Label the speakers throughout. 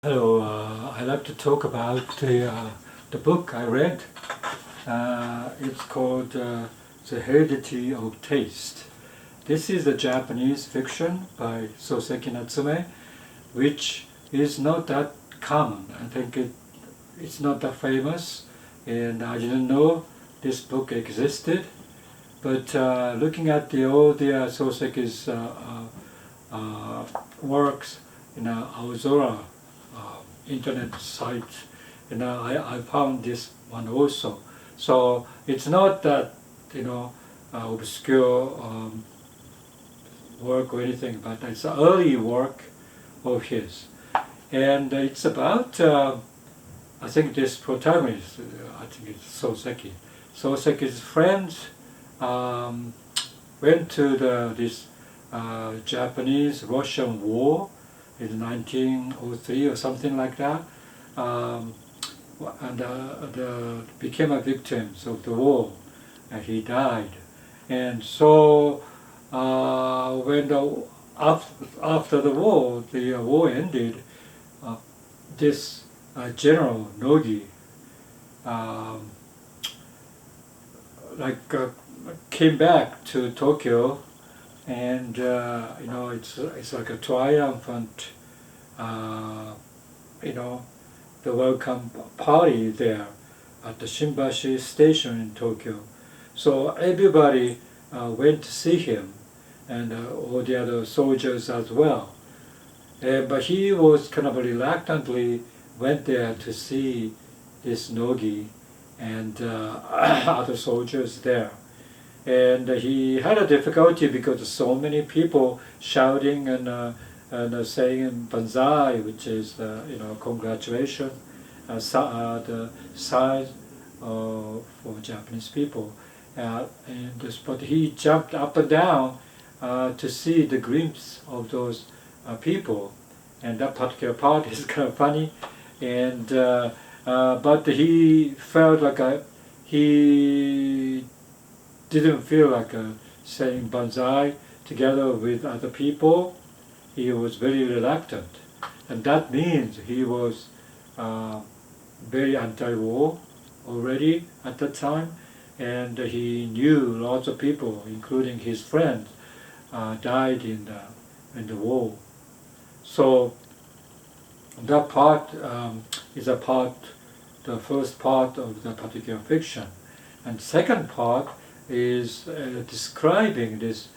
Speaker 1: Hello, I'd like to talk about the book I read. It's called The Heredity of Taste. This is a Japanese fiction by Soseki Natsume, which is not that common. I think it's not that famous, and I didn't know this book existed. But looking at all the Soseki's works in Aozora internet site, I found this one also. So it's not that obscure work or anything, but it's an early work of his, and it's about I think this protagonist, I think it's Soseki. Soseki's friends went to this Japanese-Russian war in 1903 or something like that, and became a victim of the war, and he died. And so after the war ended, this General Nogi came back to Tokyo, and it's like a triumphant the welcome party there at the Shimbashi station in Tokyo. So everybody went to see him, and all the other soldiers as well. But he was kind of reluctantly went there to see this Nogi and other soldiers there. And he had a difficulty because so many people shouting and saying banzai, which is congratulations, the sign for Japanese people. But he jumped up and down to see the glimpse of those people, and that particular part is kind of funny. And but he felt like he didn't feel like saying banzai together with other people. He was very reluctant, and that means he was very anti-war already at that time, and he knew lots of people, including his friends, died in the war. So that part is the first part of the particular fiction, and second part is describing this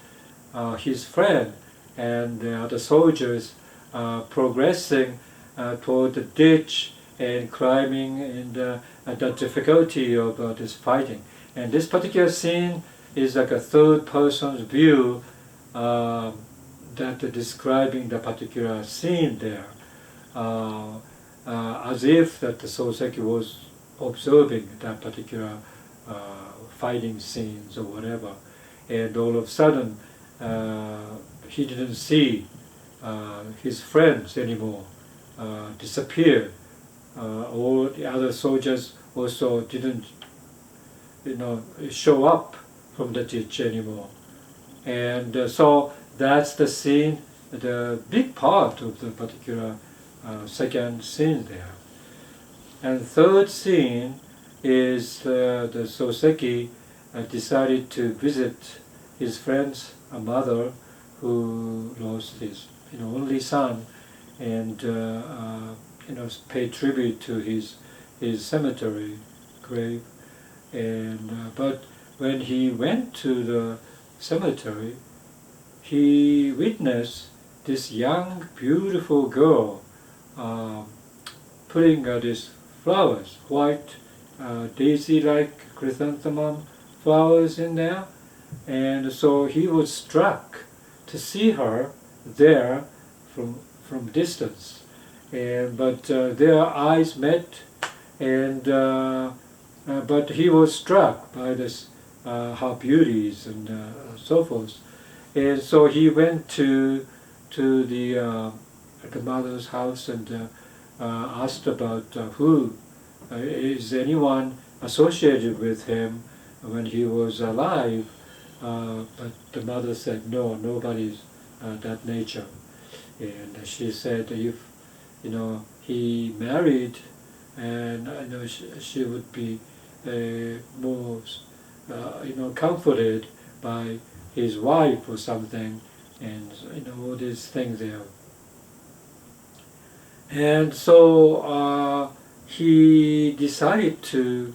Speaker 1: his friend and the other soldiers progressing toward the ditch and climbing, and the difficulty of this fighting. And this particular scene is like a third person's view that describing the particular scene there, as if that the Soseki was observing that particular fighting scenes or whatever, and all of a sudden he didn't see his friends anymore, disappeared. All the other soldiers also didn't show up from the ditch anymore. And so that's the scene, the big part of the particular second scene there. And third scene is the Soseki decided to visit his friend's mother, who lost his only son, and pay tribute to his cemetery grave. And but when he went to the cemetery, he witnessed this young, beautiful girl putting these flowers, white daisy-like chrysanthemum flowers in there, and so he was struck to see her there from distance. And but their eyes met, and but he was struck by this her beauties and so forth. And so he went to the mother's house and asked about who is anyone associated with him when he was alive. But the mother said, no, nobody's that nature. And she said, if he married, and she would be more comforted by his wife or something, and all these things there. And so he decided to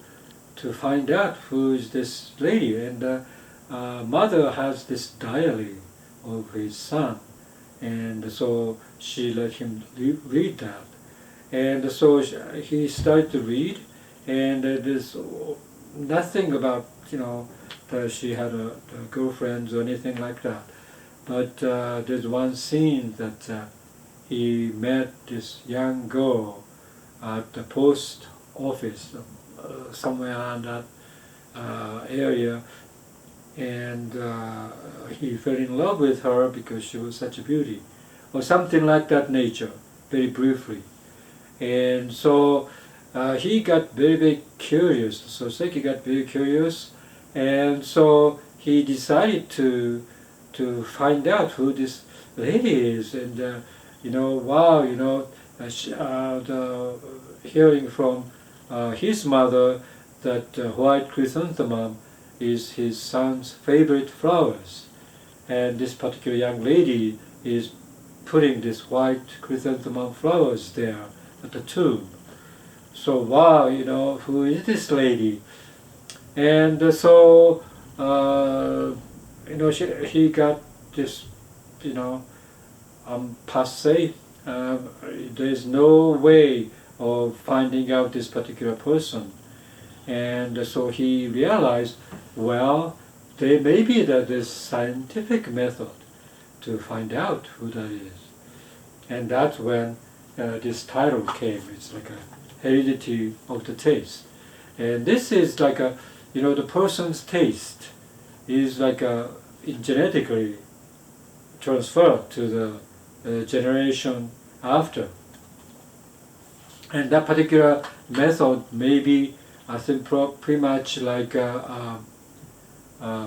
Speaker 1: find out who is this lady, and mother has this diary of his son, and so she let him read that. And so he started to read, and there's nothing about that she had a girlfriend or anything like that. But there's one scene that he met this young girl at the post office, somewhere around that area, and he fell in love with her because she was such a beauty, or something like that nature, very briefly. And so he got very, very curious. Soseki got very curious, and so he decided to find out who this lady is. And hearing from his mother that white chrysanthemum is his son's favorite flowers, and this particular young lady is putting this white chrysanthemum flowers there at the tomb. So wow, who is this lady? And he got this, passé. There's no way of finding out this particular person. And so he realized, well, there may be this scientific method to find out who that is. And that's when this title came. It's like a Heredity of the Taste. And this is like the person's taste is like genetically transferred to the generation after. And that particular method may be, I think, pretty much like a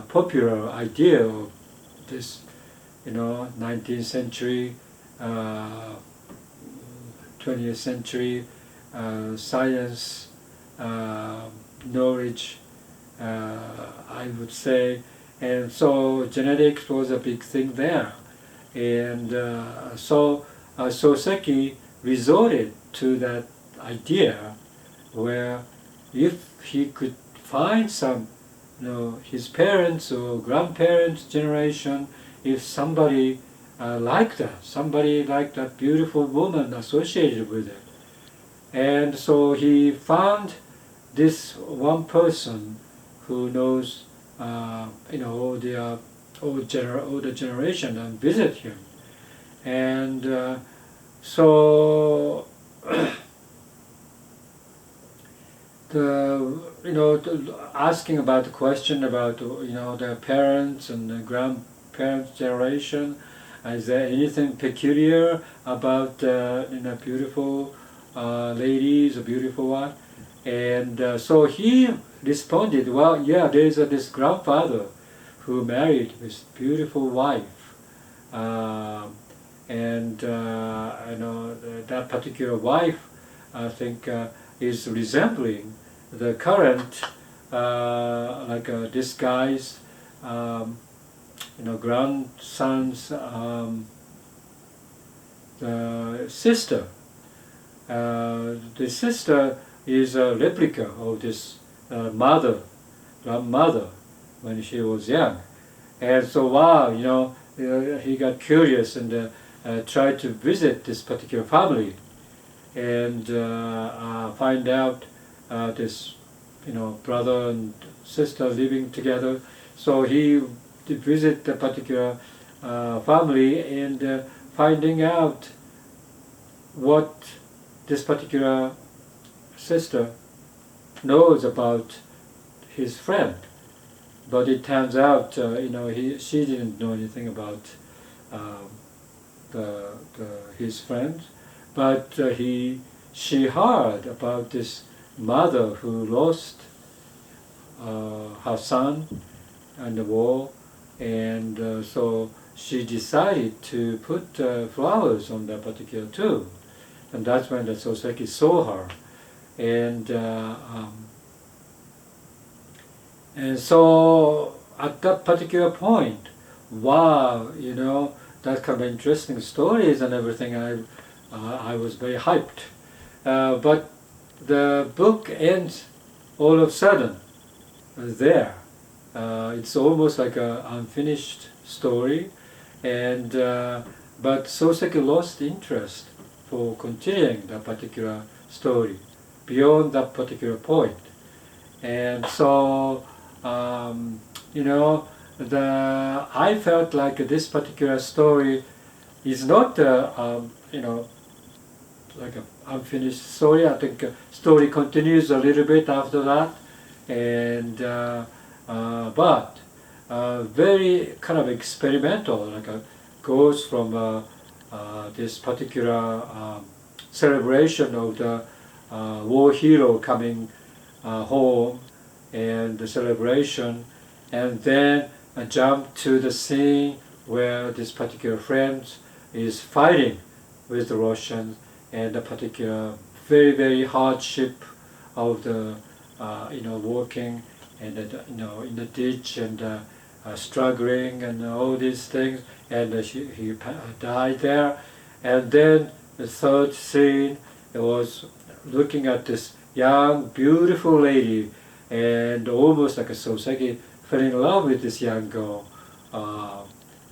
Speaker 1: popular idea of this, 19th century, 20th century science, knowledge, I would say. And so genetics was a big thing there. And so Soseki resorted to that idea where if he could find some, his parents or grandparents' generation, if somebody like that beautiful woman associated with it. And so he found this one person who knows, all the generation, and visit him. And so asking about the question about their parents and the grandparents' generation, is there anything peculiar about beautiful ladies, a beautiful one? And so he responded, well, yeah, there's this grandfather who married this beautiful wife, and that particular wife, I think, is resembling the current, this guy's, grandson's sister. The sister is a replica of this grandmother, when she was young. And so wow, he got curious and tried to visit this particular family and find out this brother and sister living together. So he did visit the particular family and finding out what this particular sister knows about his friend. But it turns out, she didn't know anything about his friend, but she heard about this mother who lost her son in the war, and so she decided to put flowers on that particular tomb. and that's when the Soseki saw her, and so at that particular point, wow, that kind of interesting stories and everything. I was very hyped, but the book ends all of a sudden there. It's almost like an unfinished story, and but Soseki lost interest for continuing that particular story beyond that particular point, and so I felt like this particular story is not like an unfinished story. I think story continues a little bit after that, and but very kind of experimental, like goes from this particular celebration of the war hero coming home and the celebration, and then jump to the scene where this particular friend is fighting with the Russians, and the particular very very hardship of the walking and in the ditch and struggling and all these things, and he died there. And then the third scene, it was looking at this young beautiful lady, and almost like a Soseki fell in love with this young girl,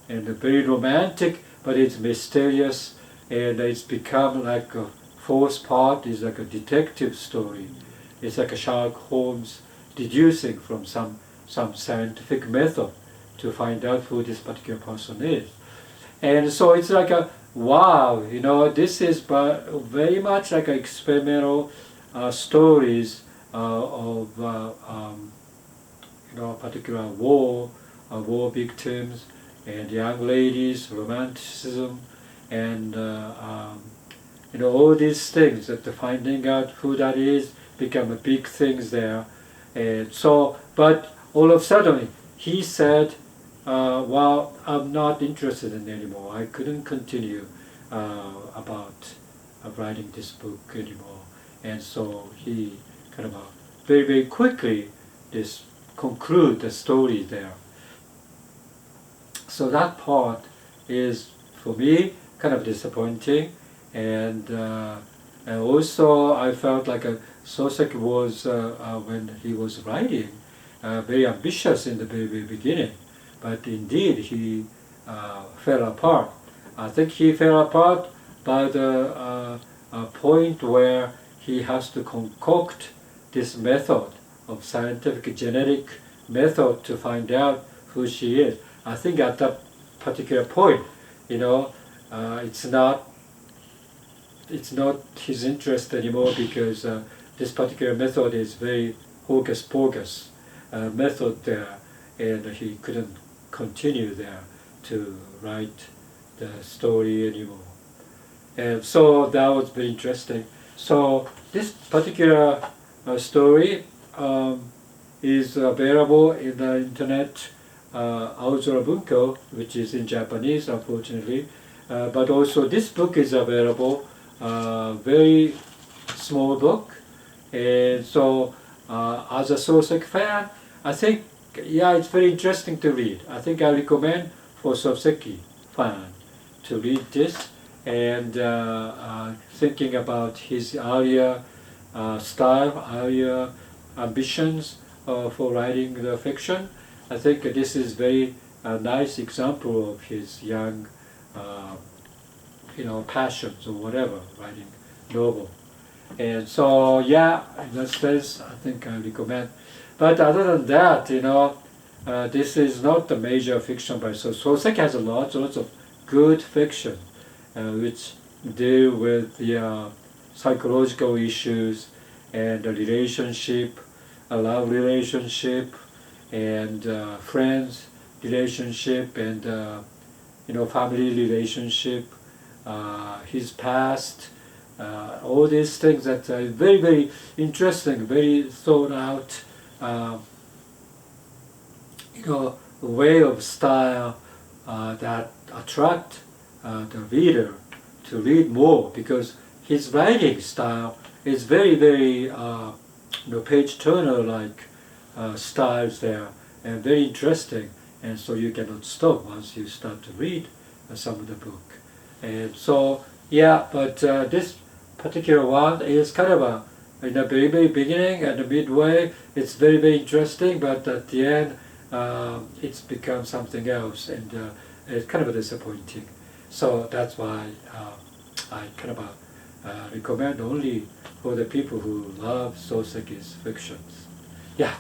Speaker 1: and very romantic, but it's mysterious, and it's become like a fourth part is like a detective story. It's like a Sherlock Holmes deducing from some scientific method to find out who this particular person is. And so it's like a wow, this is very much like experimental stories of particular war victims and young ladies, romanticism, and all these things that the finding out who that is become a big things there. And so, but all of a sudden he said, well, I'm not interested in anymore. I couldn't continue about writing this book anymore. And so he kind of very, very quickly conclude the story there. So that part is, for me, kind of disappointing. And also I felt like Soseki was, when he was writing, very ambitious in the very, very beginning. But indeed he fell apart. I think he fell apart by the point where he has to concoct this method of scientific genetic method to find out who she is. I think at that particular point, it's not his interest anymore, because this particular method is very hocus pocus method there, and he couldn't continue there to write the story anymore. And so that was very interesting. So this particular story is available in the internet, Aozora Bunko, which is in Japanese, unfortunately. But also this book is available, very small book. And so as a Soseki fan, I think, it's very interesting to read. I think I recommend for Soseki fan to read this, and thinking about his earlier style, earlier ambitions for writing the fiction. I think this is very nice example of his young, passions or whatever, writing novel. And so, in that sense, I think I recommend. But other than that, this is not the major fiction by Soseki has lots of good fiction, which deal with the psychological issues and the relationship, a love relationship, and friends relationship, and family relationship, his past, all these things that are very, very interesting, very thought out, way of style that attract the reader to read more, because his writing style is very page turner like styles there, and very interesting, and so you cannot stop once you start to read some of the book. And so yeah, but this particular one is kind of a in the very beginning and the midway it's very interesting, but at the end it's become something else, and it's kind of disappointing. So that's why I kind of recommend only for the people who love Soseki's fictions. Yeah.